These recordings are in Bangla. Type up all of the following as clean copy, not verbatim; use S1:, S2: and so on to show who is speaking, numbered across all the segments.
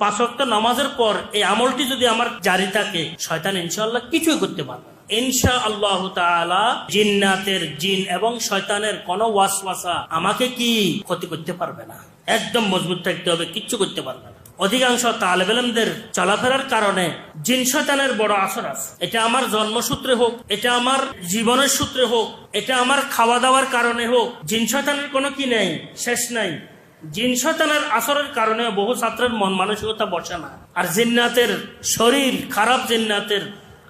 S1: পাঁচ ওয়াক্ত নামাজের পর এই আমলটি যদি আমার জারি থাকে, শয়তান ইনশাআল্লাহ কিছুই করতে পারবে না। ইনশাআল্লাহ তাআলা জিন্নাতের জিন এবং শয়তানের কোনো ওয়াসওয়াসা আমাকে কি ক্ষতি করতে পারবে না। একদম মজবুত থাকতে হবে, কিচ্ছু করতে পারবে না। অধিকাংশ তালেব ইলমদের চলাফেরার কারণে জিন শয়তানের বড় আসর আছে। এটা আমার জন্মসূত্রে হোক, এটা আমার জীবনের সূত্রে হোক, এটা আমার খাওয়া দাওয়ার কারণে হোক, জিন শয়তানের কোনো কি নেই, শেষ নাই। জিন শয়তানের আসরের কারণে বহু ছাত্রের মন মানসিকতা বসে না। আর জিন্নাতের শরীর খারাপ, জিন্নাতের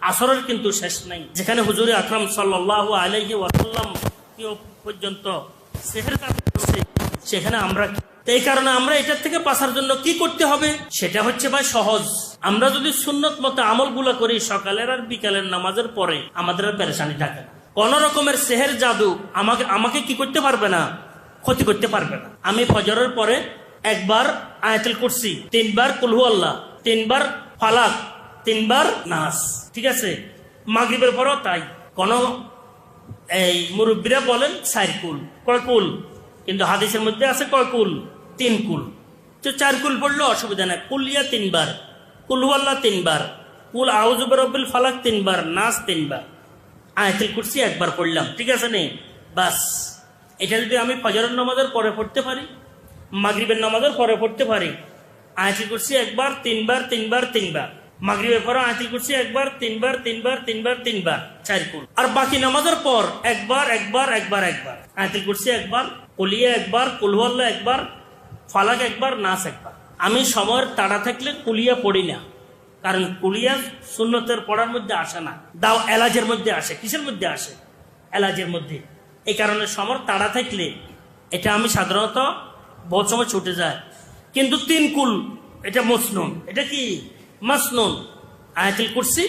S1: আসরের কিন্তু শেষ নাই। যেখানে হুজুর আকরাম সাল্লাল্লাহু আলাইহি ওয়াসাল্লাম পর্যন্ত সেহের কাজ করছে, সেখানে আমরা এই কারণে আমরা এটার থেকে বাঁচার জন্য কি করতে হবে সেটা হচ্ছে ভাই সহজ। আমরা যদি সুন্নত মতো আমলগুলো করি সকালের আর বিকালের নামাজের পরে, আমাদের আর পেরেশানি থাকে না। কোন রকমের সেহের জাদু আমাকে কি করতে পারবে না, ক্ষতি করতে পারবে না। আমি ফজরের পরে একবার আয়াতুল কুরসি, 3 বার কুল হু আল্লাহ, 3 বার ফালাক, 3 বার নাস, ঠিক আছে। মাগরিবের পরও তাই। কোন এই মুরব্বীরা বলেন 4 কুল, কয় কুল, কিন্তু হাদিসের মধ্যে আছে কয় কুল, 3 কুল। তো 4 কুল পড়লে অসুবিধা নাই। কুলিয়া 3 বার, কুল হু আল্লাহ 3 বার, কুল আউযু বিরাব্বিল ফালাক 3 বার, নাস 3 বার, আয়াতুল কুরসি একবার পড়লাম, ঠিক আছে নে, বাস। এটা যদি আমি ফজরের নামাজের পরে পড়তে পারি, মাগরিবের নামাজের পরে পড়তে পারি, আয়াতুল কুরসি একবার, 3 বার, 3 বার, 3 বার, মাগরিবের পরে আয়াতুল কুরসি একবার, 3 বার, 3 বার, 3 বার, 3 বার, 4 কুল। আর বাকি নামাজের পর একবার একবার একবার একবার আয়াতুল কুরসি একবার, কুলিয়া একবার, কুল হু আল্লাহ একবার, ফালাক একবার, নাস একবার। আমি সময়ের তাড়া থাকলে কুলিয়া পড়ি না, কারণ কুলিয়া সুন্নতের পড়ার মধ্যে আসে না, দাও এলাজের মধ্যে আসে। কিসের মধ্যে আসে? এলাজের মধ্যে। এই কারণে সমর তাড়া থাকলে এটা আমি সাধারণত বহুত সময় ছুটে যায়। কিন্তু 3 কুল এটা মসনুন, এটা কি মাসনুন, আয়াতুল কুরসি,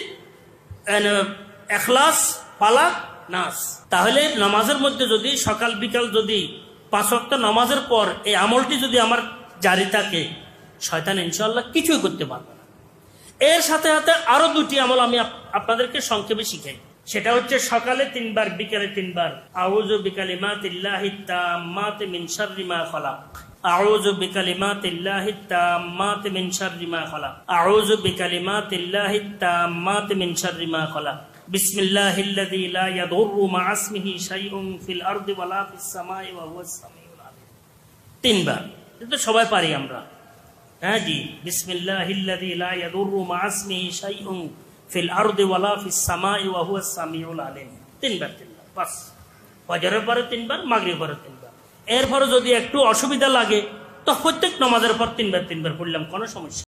S1: ইখলাস, ফালাক, নাস। তাহলে নামাজের মধ্যে যদি সকাল বিকাল যদি 5 ওয়াক্ত নামাজের পর এই আমলটি যদি আমার জারি থাকে, শয়তান ইনশাআল্লাহ কিছুই করতে পারবে না। এর সাথে সাথে আরো 2টি আমল আমি আপনাদেরকে সংক্ষেপে শিখাই। সেটা হচ্ছে সকালে 3 বার, বিকালে 3 বার আউযু বিকালিমাতিল্লাহিত তাম্মাতি মিন শাররি মা খালাক, আউযু বিকালিমাতিল্লাহিত তাম্মাতি মিন শাররি মা খালাক, আউযু বিকালিমাতিল্লাহিত তাম্মাতি মিন শাররি মা খালাক, বিসমিল্লাহিল্লাযী লা ইয়াদুররু মা ইসমিহি শাইউন ফিল আরদি ওয়ালা ফিস সামাই ওয়া হুয়াস সামিউল আলিম। 3 বার। এটা সবাই পারি আমরা। হ্যাঁ জি, বিসমিল্লাহিল্লাযী লা ইয়াদুররু মা ইসমিহি শাইউন ফিল আরদি ওয়ালা ফিস সামাই ওয়া হুয়াস সামিউল আলিম। 3 বার, 3 বার, বাস। ফজরের পরে 3 বার, মাগরিবের পরে 3 বার। এরপরে যদি একটু অসুবিধা লাগে তো প্রত্যেক নামাজের পর 3 বার 3 বার পড়লাম, কোনো সমস্যা।